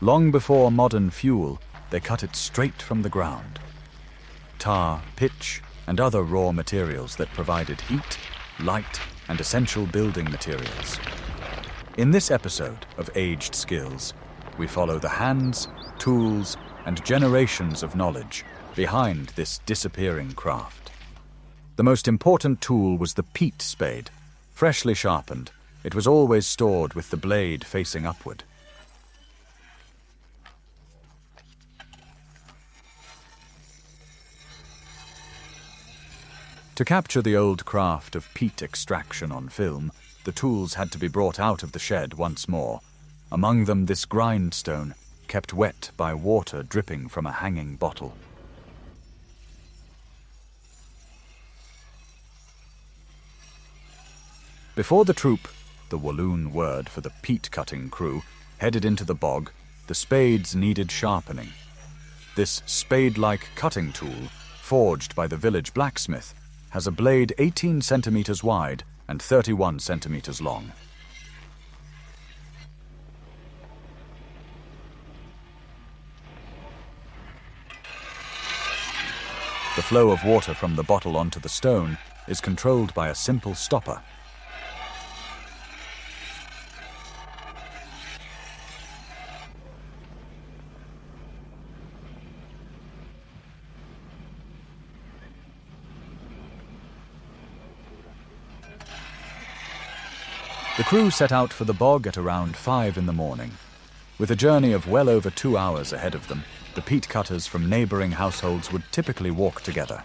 Long before modern fuel, they cut it straight from the ground. Tar, pitch, and other raw materials that provided heat, light, and essential building materials. In this episode of Aged Skills, we follow the hands, tools, and generations of knowledge behind this disappearing craft. The most important tool was the peat spade. Freshly sharpened, it was always stored with the blade facing upward. To capture the old craft of peat extraction on film, the tools had to be brought out of the shed once more. Among them this grindstone, kept wet by water dripping from a hanging bottle. Before the troop, the Walloon word for the peat-cutting crew, headed into the bog, the spades needed sharpening. This spade-like cutting tool, forged by the village blacksmith, has a blade 18 centimeters wide and 31 centimeters long. The flow of water from the bottle onto the stone is controlled by a simple stopper. The crew set out for the bog at around 5 in the morning. With a journey of well over 2 hours ahead of them, the peat cutters from neighboring households would typically walk together.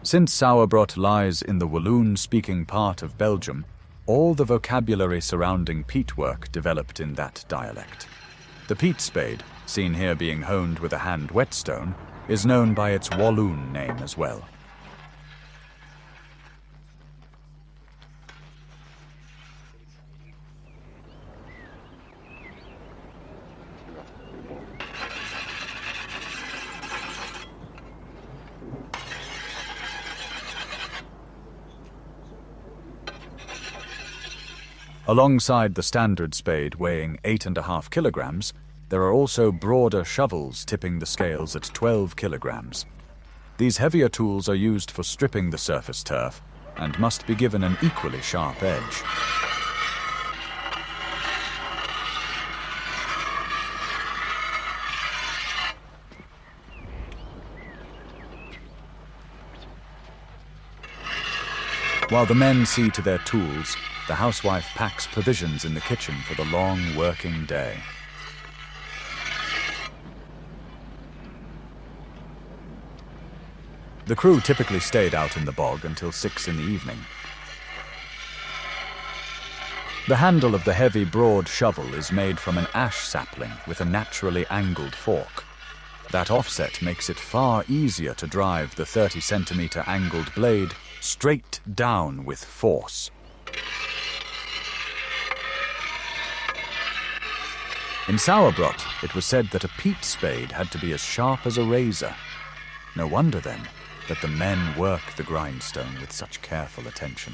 Since Sourbrodt lies in the Walloon-speaking part of Belgium, all the vocabulary surrounding peatwork developed in that dialect. The peat spade, seen here being honed with a hand whetstone, is known by its Walloon name as well. Alongside the standard spade weighing 8.5 kilograms, there are also broader shovels tipping the scales at 12 kilograms. These heavier tools are used for stripping the surface turf and must be given an equally sharp edge. While the men see to their tools, the housewife packs provisions in the kitchen for the long working day. The crew typically stayed out in the bog until 6 in the evening. The handle of the heavy, broad shovel is made from an ash sapling with a naturally angled fork. That offset makes it far easier to drive the 30-centimeter angled blade straight down with force. In Sourbrodt, it was said that a peat spade had to be as sharp as a razor. No wonder, then, that the men work the grindstone with such careful attention.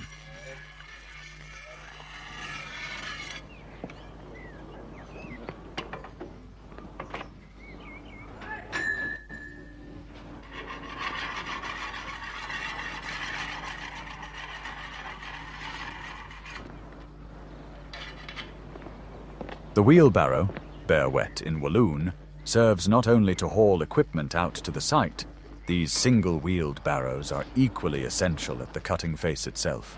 The wheelbarrow, bear wet in Walloon, serves not only to haul equipment out to the site. These single-wheeled barrows are equally essential at the cutting face itself.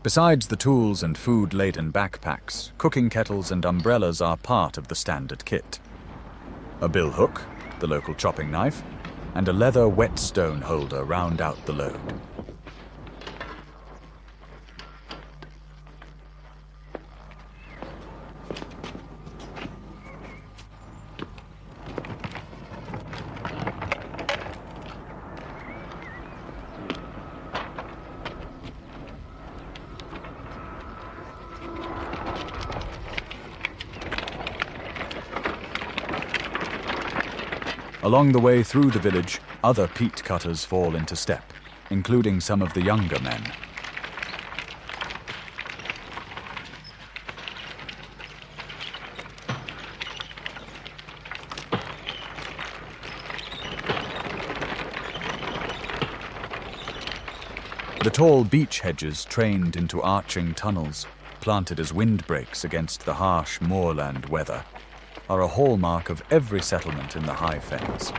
Besides the tools and food-laden backpacks, cooking kettles and umbrellas are part of the standard kit. A billhook, the local chopping knife, and a leather whetstone holder round out the load. Along the way through the village, other peat cutters fall into step, including some of the younger men. The tall beech hedges trained into arching tunnels, planted as windbreaks against the harsh moorland weather, are a hallmark of every settlement in the High Fens.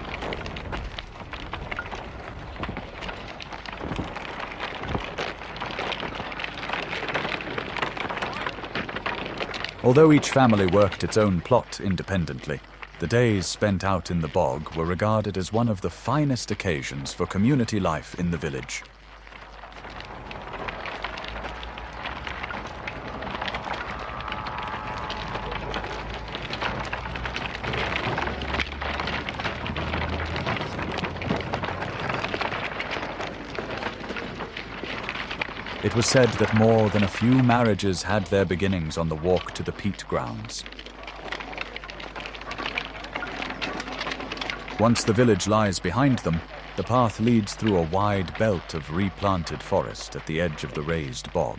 Although each family worked its own plot independently, the days spent out in the bog were regarded as one of the finest occasions for community life in the village. It was said that more than a few marriages had their beginnings on the walk to the peat grounds. Once the village lies behind them, the path leads through a wide belt of replanted forest at the edge of the raised bog.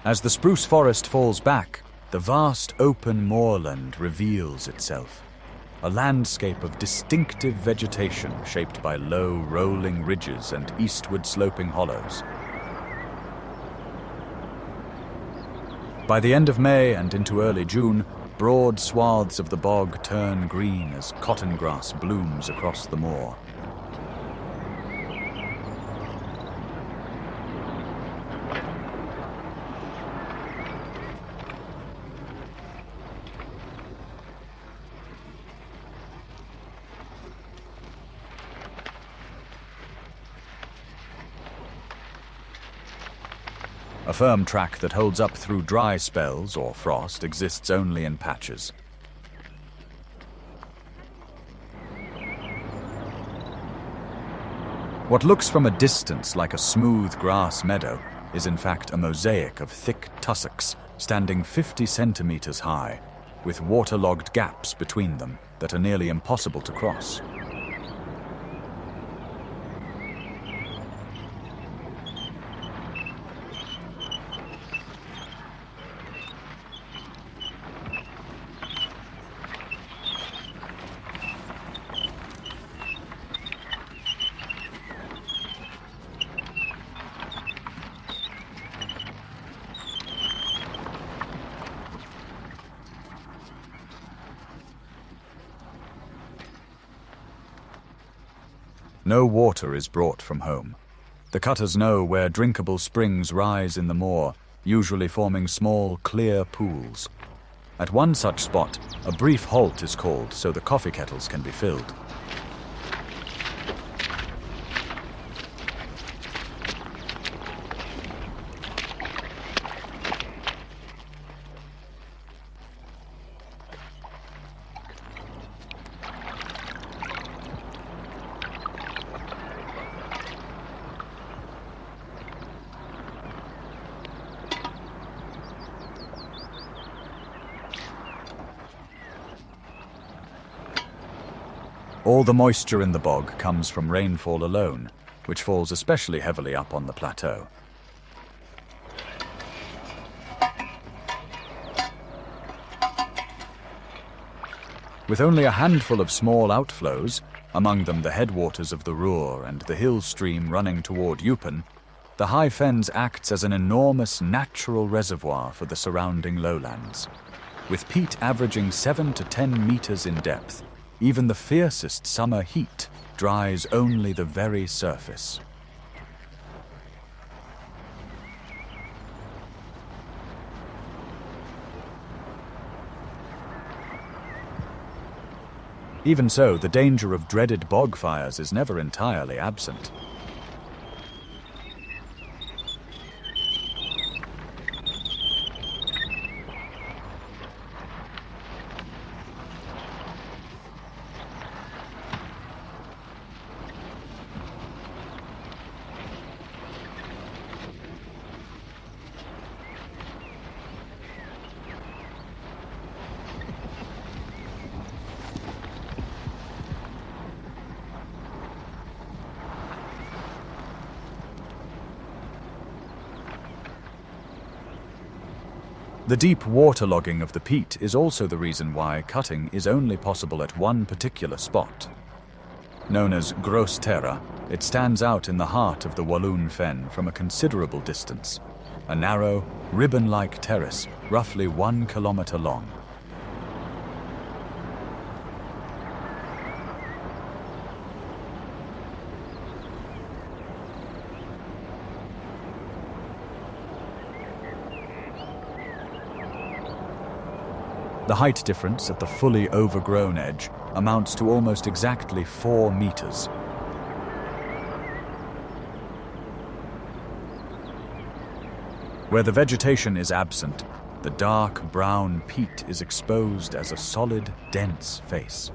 As the spruce forest falls back, the vast open moorland reveals itself, a landscape of distinctive vegetation shaped by low, rolling ridges and eastward sloping hollows. By the end of May and into early June, broad swaths of the bog turn green as cotton grass blooms across the moor. A firm track that holds up through dry spells or frost exists only in patches. What looks from a distance like a smooth grass meadow is in fact a mosaic of thick tussocks standing 50 centimeters high, with waterlogged gaps between them that are nearly impossible to cross. No water is brought from home. The cutters know where drinkable springs rise in the moor, usually forming small, clear pools. At one such spot, a brief halt is called so the coffee kettles can be filled. All the moisture in the bog comes from rainfall alone, which falls especially heavily up on the plateau. With only a handful of small outflows, among them the headwaters of the Ruhr and the hill stream running toward Hohen, the High Fens acts as an enormous natural reservoir for the surrounding lowlands. With peat averaging 7 to 10 meters in depth, even the fiercest summer heat dries only the very surface. Even so, the danger of dreaded bog fires is never entirely absent. The deep waterlogging of the peat is also the reason why cutting is only possible at one particular spot. Known as Gross Terra, it stands out in the heart of the Hohen Fen from a considerable distance, a narrow, ribbon-like terrace roughly 1 kilometer long. The height difference at the fully overgrown edge amounts to almost exactly 4 meters. Where the vegetation is absent, the dark brown peat is exposed as a solid, dense face.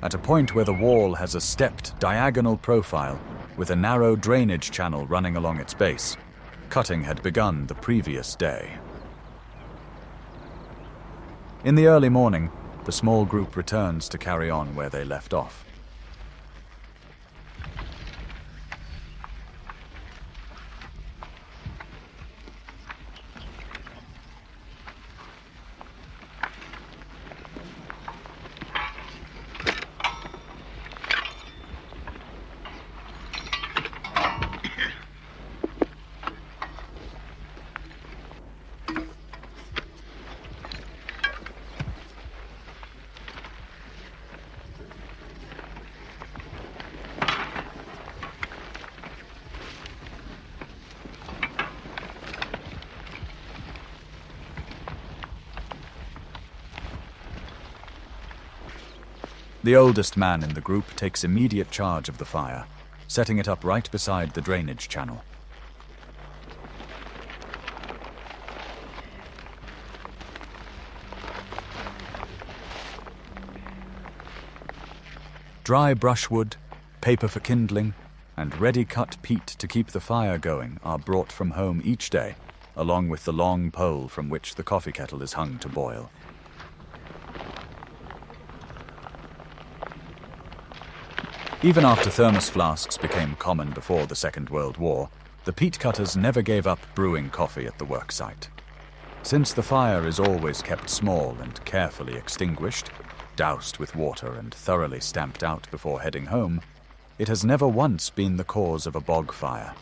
At a point where the wall has a stepped diagonal profile with a narrow drainage channel running along its base, cutting had begun the previous day. In the early morning, the small group returns to carry on where they left off. The oldest man in the group takes immediate charge of the fire, setting it up right beside the drainage channel. Dry brushwood, paper for kindling, and ready-cut peat to keep the fire going are brought from home each day, along with the long pole from which the coffee kettle is hung to boil. Even after thermos flasks became common before the Second World War, the peat cutters never gave up brewing coffee at the worksite. Since the fire is always kept small and carefully extinguished, doused with water and thoroughly stamped out before heading home, it has never once been the cause of a bog fire.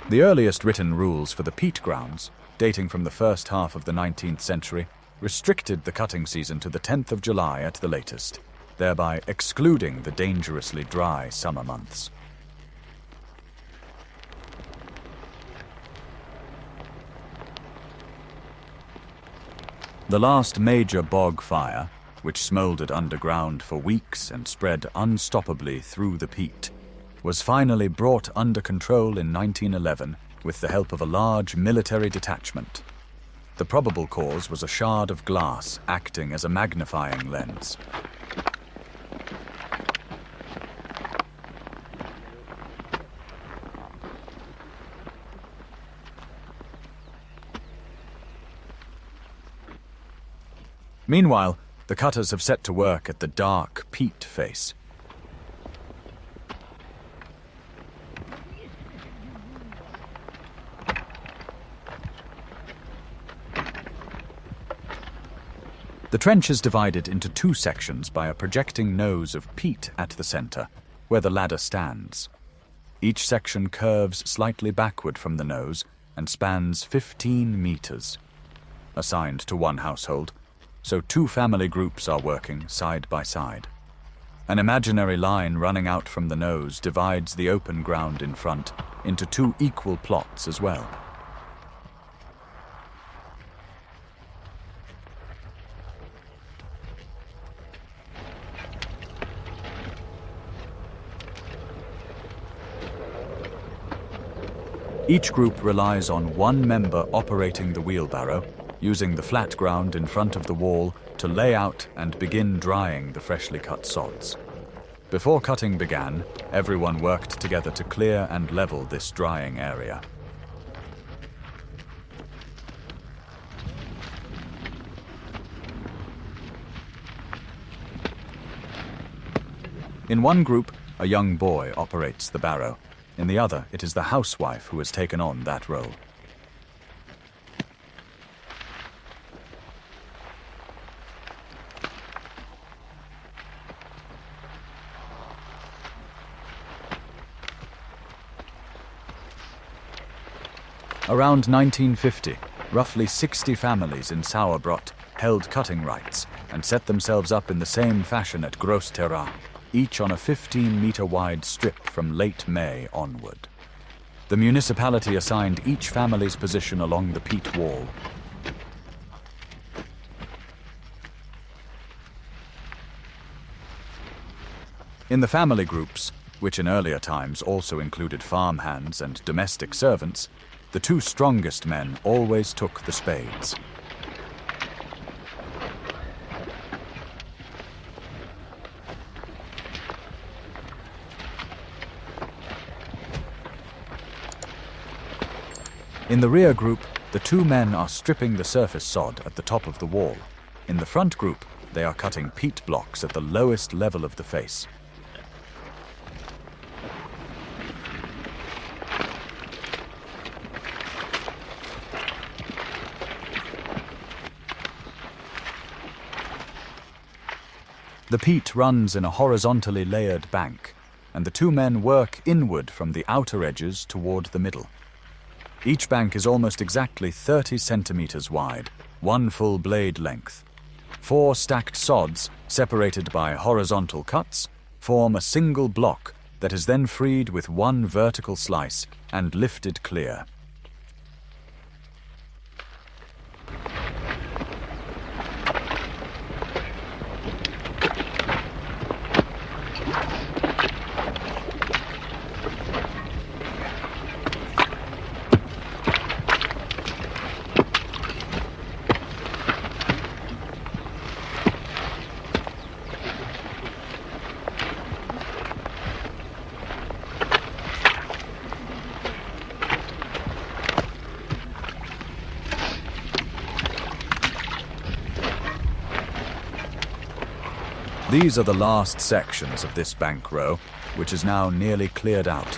The earliest written rules for the peat grounds, dating from the first half of the 19th century, restricted the cutting season to the 10th of July at the latest, thereby excluding the dangerously dry summer months. The last major bog fire, which smouldered underground for weeks and spread unstoppably through the peat, was finally brought under control in 1911 with the help of a large military detachment. The probable cause was a shard of glass acting as a magnifying lens. Meanwhile, the cutters have set to work at the dark peat face. The trench is divided into 2 sections by a projecting nose of peat at the center, where the ladder stands. Each section curves slightly backward from the nose and spans 15 meters. Assigned to one household, so two family groups are working side by side. An imaginary line running out from the nose divides the open ground in front into two equal plots as well. Each group relies on one member operating the wheelbarrow, using the flat ground in front of the wall to lay out and begin drying the freshly cut sods. Before cutting began, everyone worked together to clear and level this drying area. In one group, a young boy operates the barrow. In the other, it is the housewife who has taken on that role. Around 1950, roughly 60 families in Sourbrodt held cutting rights and set themselves up in the same fashion at Gross Terra, each on a 15-meter-wide strip from late May onward. The municipality assigned each family's position along the peat wall. In the family groups, which in earlier times also included farmhands and domestic servants, the two strongest men always took the spades. In the rear group, the two men are stripping the surface sod at the top of the wall. In the front group, they are cutting peat blocks at the lowest level of the face. The peat runs in a horizontally layered bank, and the two men work inward from the outer edges toward the middle. Each bank is almost exactly 30 centimeters wide, one full blade length. 4 stacked sods, separated by horizontal cuts, form a single block that is then freed with one vertical slice and lifted clear. These are the last sections of this bank row, which is now nearly cleared out.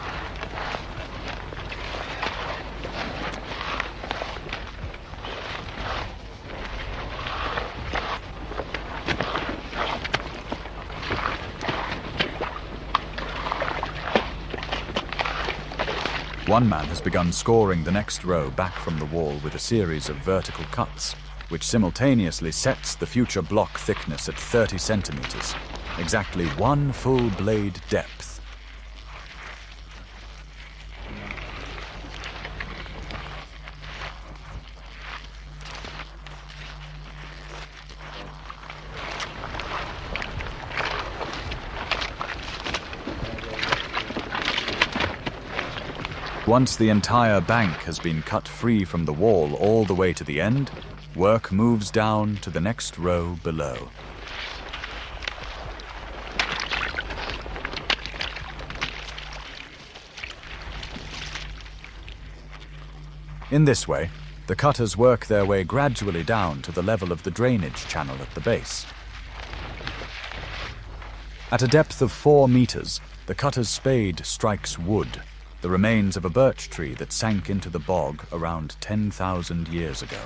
One man has begun scoring the next row back from the wall with a series of vertical cuts, which simultaneously sets the future block thickness at 30 centimeters, exactly one full blade depth. Once the entire bank has been cut free from the wall all the way to the end, work moves down to the next row below. In this way, the cutters work their way gradually down to the level of the drainage channel at the base. At a depth of 4 meters, the cutter's spade strikes wood, the remains of a birch tree that sank into the bog around 10,000 years ago.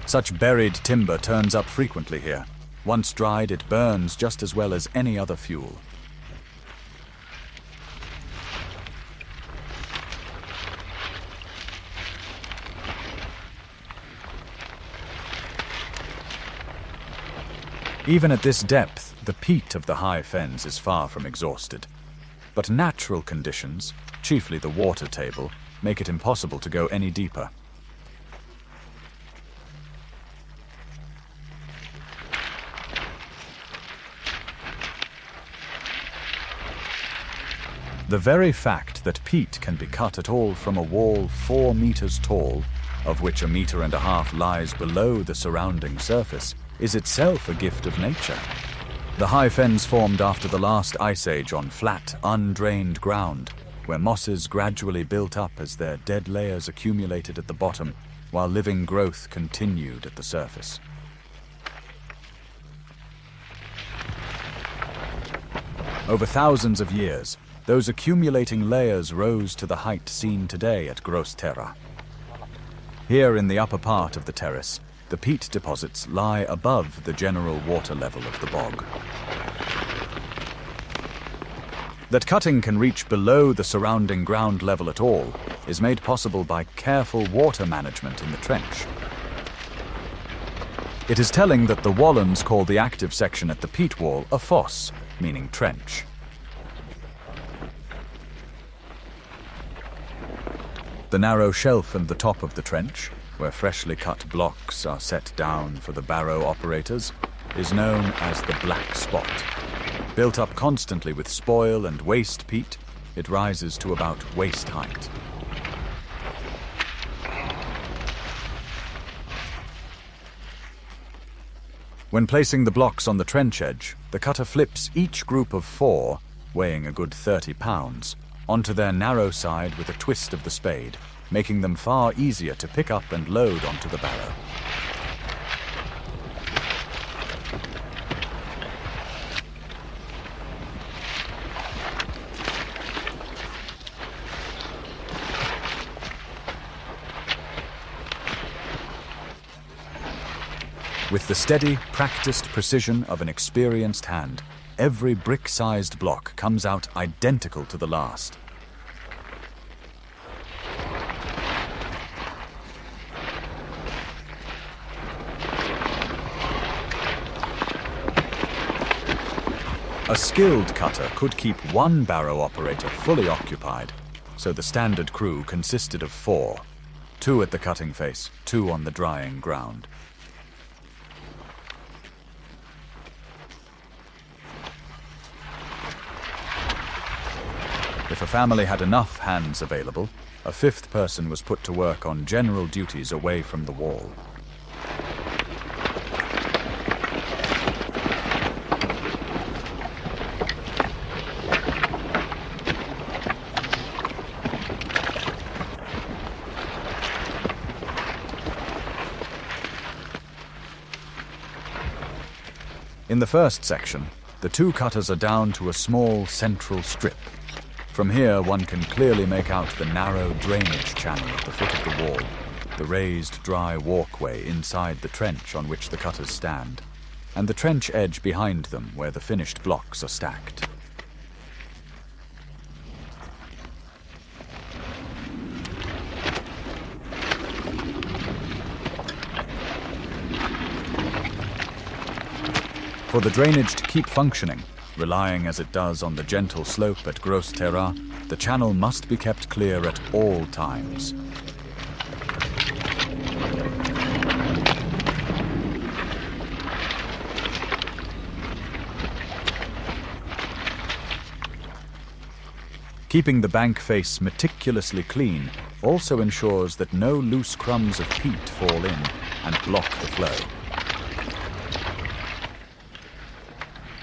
Such buried timber turns up frequently here. Once dried, it burns just as well as any other fuel. Even at this depth, the peat of the High Fens is far from exhausted. But natural conditions, chiefly the water table, make it impossible to go any deeper. The very fact that peat can be cut at all from a wall 4 meters tall, of which 1.5 meters lies below the surrounding surface, is itself a gift of nature. The High Fens formed after the last ice age on flat, undrained ground, where mosses gradually built up as their dead layers accumulated at the bottom, while living growth continued at the surface. Over thousands of years, those accumulating layers rose to the height seen today at Gross Terra. Here in the upper part of the terrace, the peat deposits lie above the general water level of the bog. That cutting can reach below the surrounding ground level at all is made possible by careful water management in the trench. It is telling that the Wallens call the active section at the peat wall a fosse, meaning trench. The narrow shelf in the top of the trench, where freshly cut blocks are set down for the barrow operators, is known as the black spot. Built up constantly with spoil and waste peat, it rises to about waist height. When placing the blocks on the trench edge, the cutter flips each group of 4, weighing a good 30 pounds, onto their narrow side with a twist of the spade, making them far easier to pick up and load onto the barrow. With the steady, practiced precision of an experienced hand, every brick-sized block comes out identical to the last. A skilled cutter could keep one barrow operator fully occupied, so the standard crew consisted of 4, 2 at the cutting face, 2 on the drying ground. If a family had enough hands available, a 5th person was put to work on general duties away from the wall. In the first section, the 2 cutters are down to a small central strip. From here, one can clearly make out the narrow drainage channel at the foot of the wall, the raised dry walkway inside the trench on which the cutters stand, and the trench edge behind them where the finished blocks are stacked. For the drainage to keep functioning, relying as it does on the gentle slope at Gross Terra, the channel must be kept clear at all times. Keeping the bank face meticulously clean also ensures that no loose crumbs of peat fall in and block the flow.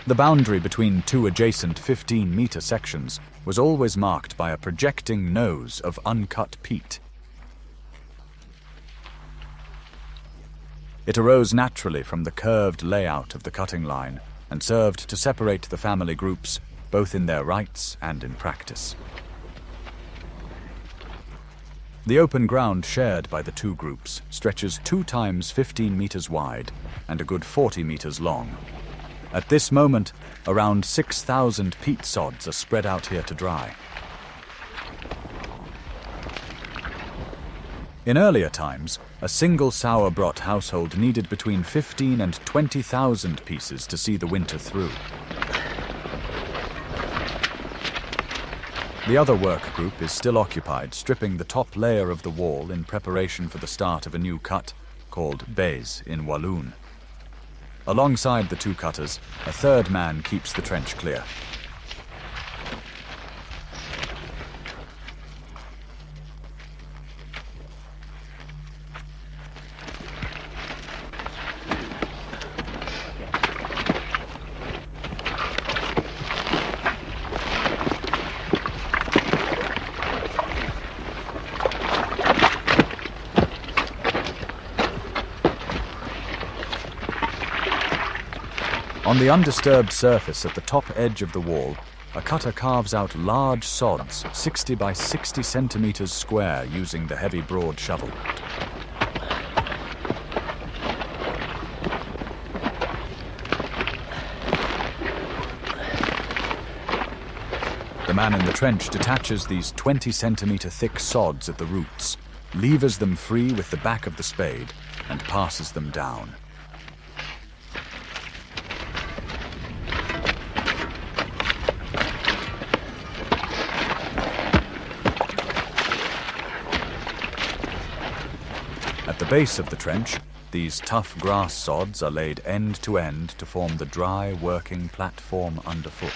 The boundary between 2 adjacent 15-meter sections was always marked by a projecting nose of uncut peat. It arose naturally from the curved layout of the cutting line and served to separate the family groups, both in their rights and in practice. The open ground shared by the 2 groups stretches 2 times 15 meters wide and a good 40 meters long. At this moment, around 6,000 peat sods are spread out here to dry. In earlier times, a single Sourbrodt household needed between 15 and 20,000 pieces to see the winter through. The other work group is still occupied stripping the top layer of the wall in preparation for the start of a new cut, called bogs in Walloon. Alongside the two cutters, a third man keeps the trench clear. On the undisturbed surface at the top edge of the wall, a cutter carves out large sods 60 by 60 centimeters square using the heavy broad shovel. The man in the trench detaches these 20-centimeter thick sods at the roots, levers them free with the back of the spade, and passes them down. At the base of the trench, these tough grass sods are laid end to end to form the dry working platform underfoot.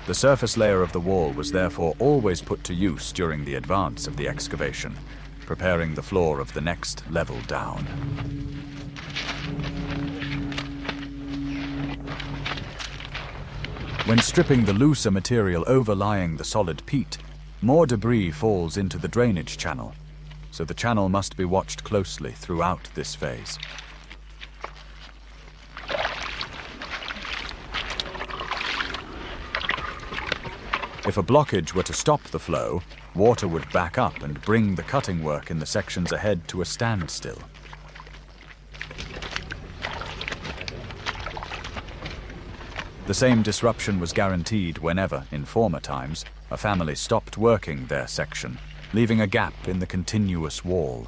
The surface layer of the wall was therefore always put to use during the advance of the excavation, preparing the floor of the next level down. When stripping the looser material overlying the solid peat, more debris falls into the drainage channel, so the channel must be watched closely throughout this phase. If a blockage were to stop the flow, water would back up and bring the cutting work in the sections ahead to a standstill. The same disruption was guaranteed whenever, in former times, a family stopped working their section, leaving a gap in the continuous wall.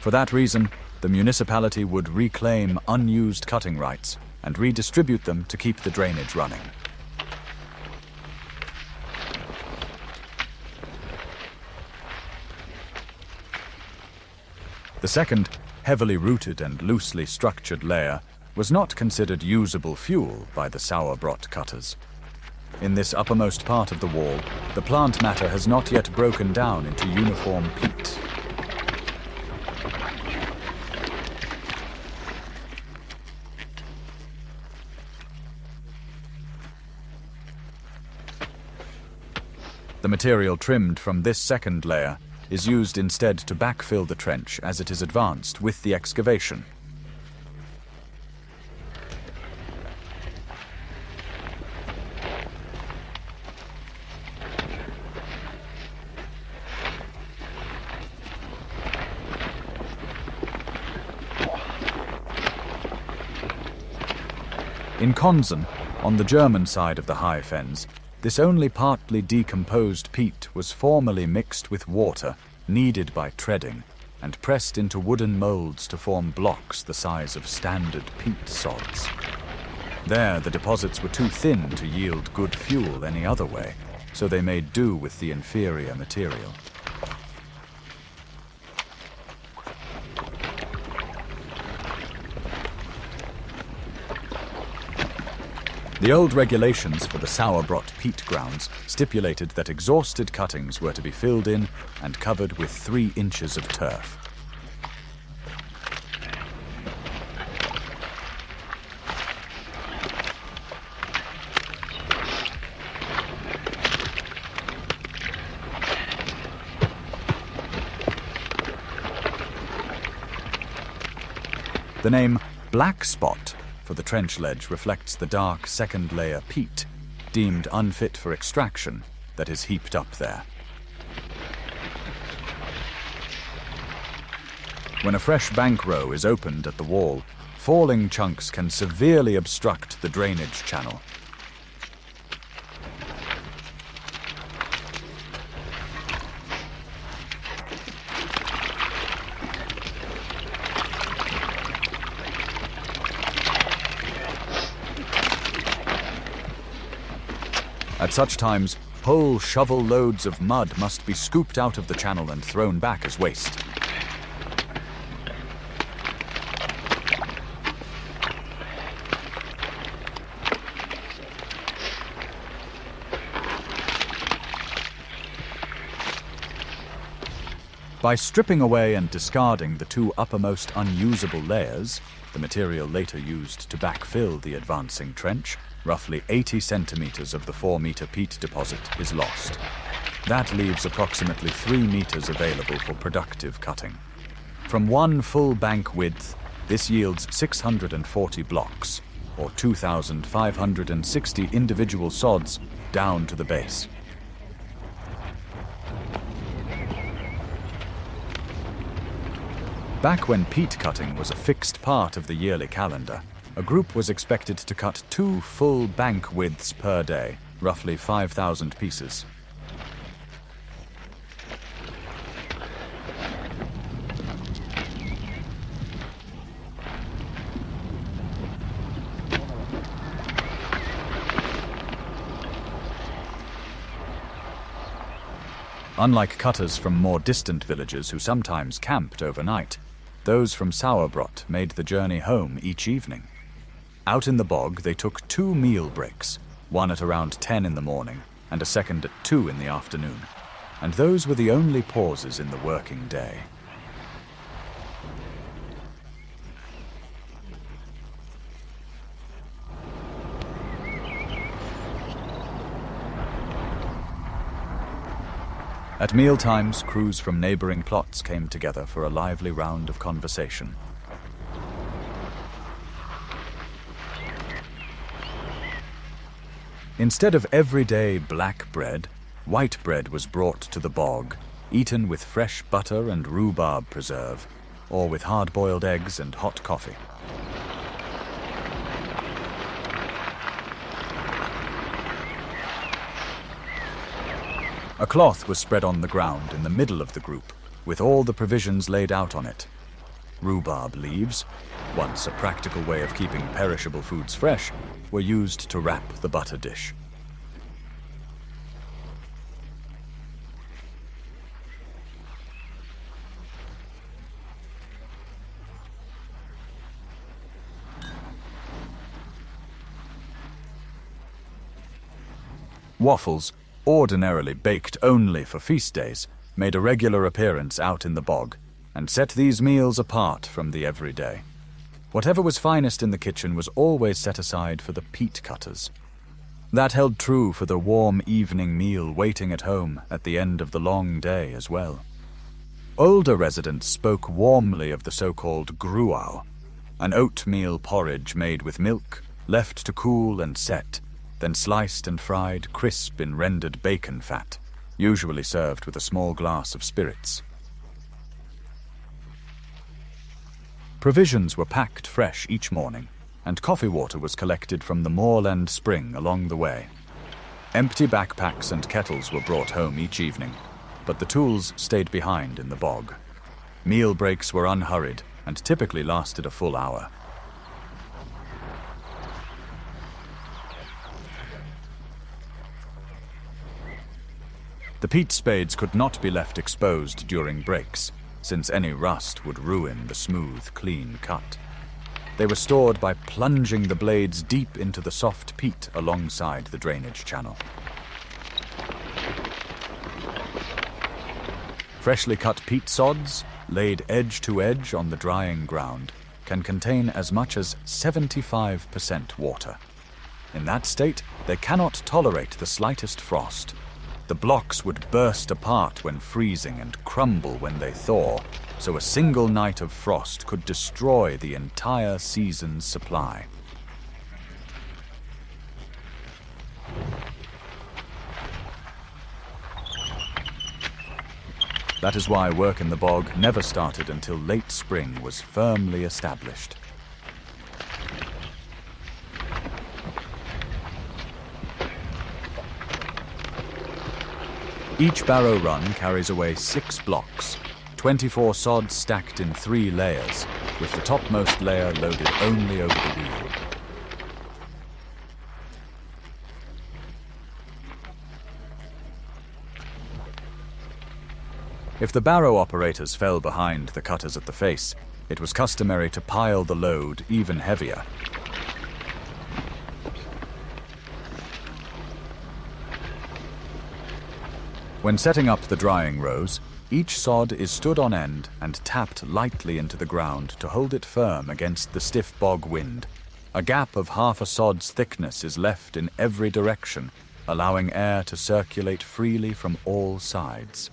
For that reason, the municipality would reclaim unused cutting rights and redistribute them to keep the drainage running. The second, heavily rooted and loosely structured layer was not considered usable fuel by the Sourbrodt cutters. In this uppermost part of the wall, the plant matter has not yet broken down into uniform peat. The material trimmed from this second layer is used instead to backfill the trench as it is advanced with the excavation. In Konzen, on the German side of the High Fens, this only partly decomposed peat was formerly mixed with water, kneaded by treading, and pressed into wooden molds to form blocks the size of standard peat sods. There, the deposits were too thin to yield good fuel any other way, so they made do with the inferior material. The old regulations for the Sourbrodt peat grounds stipulated that exhausted cuttings were to be filled in and covered with 3 inches of turf. The name Black Spot for the trench ledge reflects the dark second layer peat, deemed unfit for extraction, that is heaped up there. When a fresh bank row is opened at the wall, falling chunks can severely obstruct the drainage channel. At such times, whole shovel loads of mud must be scooped out of the channel and thrown back as waste. By stripping away and discarding the two uppermost unusable layers, the material later used to backfill the advancing trench, roughly 80 centimeters of the 4-meter peat deposit is lost. That leaves approximately 3 meters available for productive cutting. From one full bank width, this yields 640 blocks, or 2,560 individual sods down to the base. Back when peat cutting was a fixed part of the yearly calendar, a group was expected to cut 2 full bank widths per day, roughly 5,000 pieces. Unlike cutters from more distant villages who sometimes camped overnight, those from Sourbrodt made the journey home each evening. Out in the bog, they took 2 meal breaks, one at around 10 in the morning and a second at 2 in the afternoon, and those were the only pauses in the working day. At mealtimes, crews from neighboring plots came together for a lively round of conversation. Instead of everyday black bread, white bread was brought to the bog, eaten with fresh butter and rhubarb preserve, or with hard-boiled eggs and hot coffee. A cloth was spread on the ground in the middle of the group, with all the provisions laid out on it. Rhubarb leaves, once a practical way of keeping perishable foods fresh, were used to wrap the butter dish. Waffles, ordinarily baked only for feast days, made a regular appearance out in the bog, and set these meals apart from the everyday. Whatever was finest in the kitchen was always set aside for the peat cutters. That held true for the warm evening meal waiting at home at the end of the long day as well. Older residents spoke warmly of the so-called gruau, an oatmeal porridge made with milk, left to cool and set, then sliced and fried crisp in rendered bacon fat, usually served with a small glass of spirits. Provisions were packed fresh each morning, and coffee water was collected from the moorland spring along the way. Empty backpacks and kettles were brought home each evening, but the tools stayed behind in the bog. Meal breaks were unhurried and typically lasted a full hour. The peat spades could not be left exposed during breaks, since any rust would ruin the smooth, clean cut. They were stored by plunging the blades deep into the soft peat alongside the drainage channel. Freshly cut peat sods, laid edge to edge on the drying ground, can contain as much as 75% water. In that state, they cannot tolerate the slightest frost. The blocks would burst apart when freezing and crumble when they thaw, so a single night of frost could destroy the entire season's supply. That is why work in the bog never started until late spring was firmly established. Each barrow run carries away 6 blocks, 24 sods stacked in 3 layers, with the topmost layer loaded only over the wheel. If the barrow operators fell behind the cutters at the face, it was customary to pile the load even heavier. When setting up the drying rows, each sod is stood on end and tapped lightly into the ground to hold it firm against the stiff bog wind. A gap of half a sod's thickness is left in every direction, allowing air to circulate freely from all sides.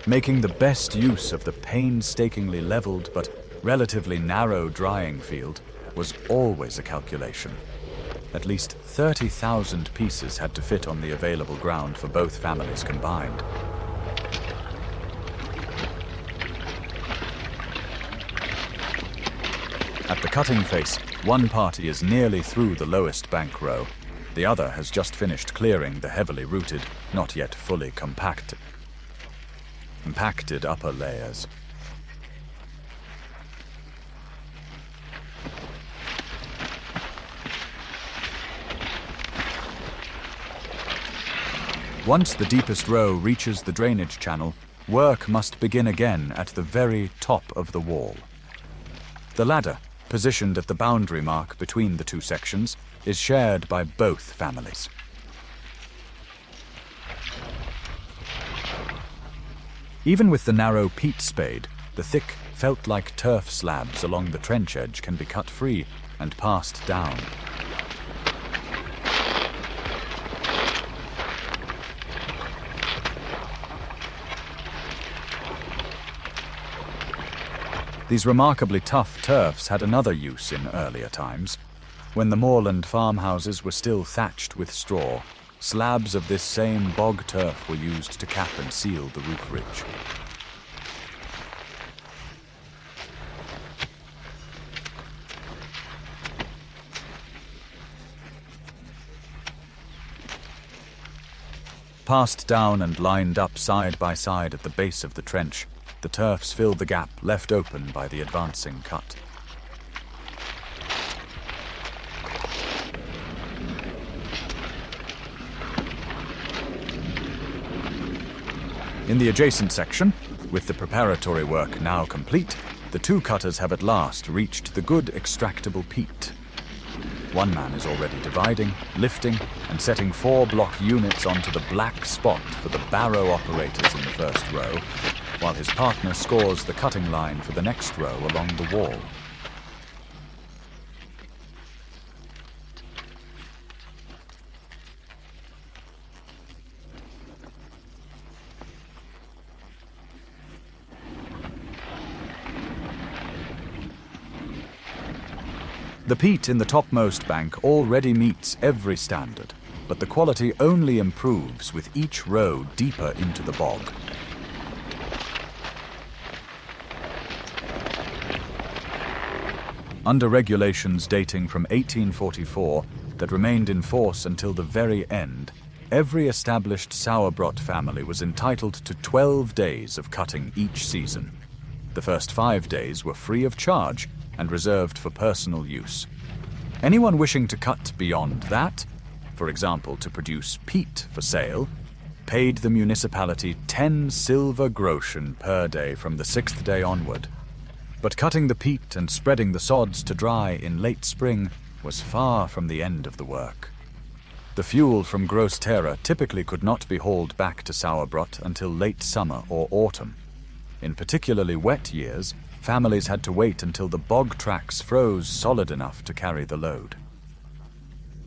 Making the best use of the painstakingly leveled but relatively narrow drying field was always a calculation. At least 30,000 pieces had to fit on the available ground for both families combined. At the cutting face, one party is nearly through the lowest bank row. The other has just finished clearing the heavily rooted, not yet fully compacted upper layers. Once the deepest row reaches the drainage channel, work must begin again at the very top of the wall. The ladder, positioned at the boundary mark between the 2 sections, is shared by both families. Even with the narrow peat spade, the thick, felt-like turf slabs along the trench edge can be cut free and passed down. These remarkably tough turfs had another use in earlier times. When the moorland farmhouses were still thatched with straw, slabs of this same bog turf were used to cap and seal the roof ridge. Passed down and lined up side by side at the base of the trench, the turfs filled the gap left open by the advancing cut. In the adjacent section, with the preparatory work now complete, the 2 cutters have at last reached the good extractable peat. One man is already dividing, lifting, and setting 4 block units onto the black spot for the barrow operators in the first row, while his partner scores the cutting line for the next row along the wall. The peat in the topmost bank already meets every standard, but the quality only improves with each row deeper into the bog. Under regulations dating from 1844 that remained in force until the very end, every established Sourbrodt family was entitled to 12 days of cutting each season. The first 5 days were free of charge and reserved for personal use. Anyone wishing to cut beyond that, for example to produce peat for sale, paid the municipality 10 silver groschen per day from the 6th day onward. But cutting the peat and spreading the sods to dry in late spring was far from the end of the work. The fuel from Gross Terra typically could not be hauled back to Sourbrodt until late summer or autumn. In particularly wet years, families had to wait until the bog tracks froze solid enough to carry the load.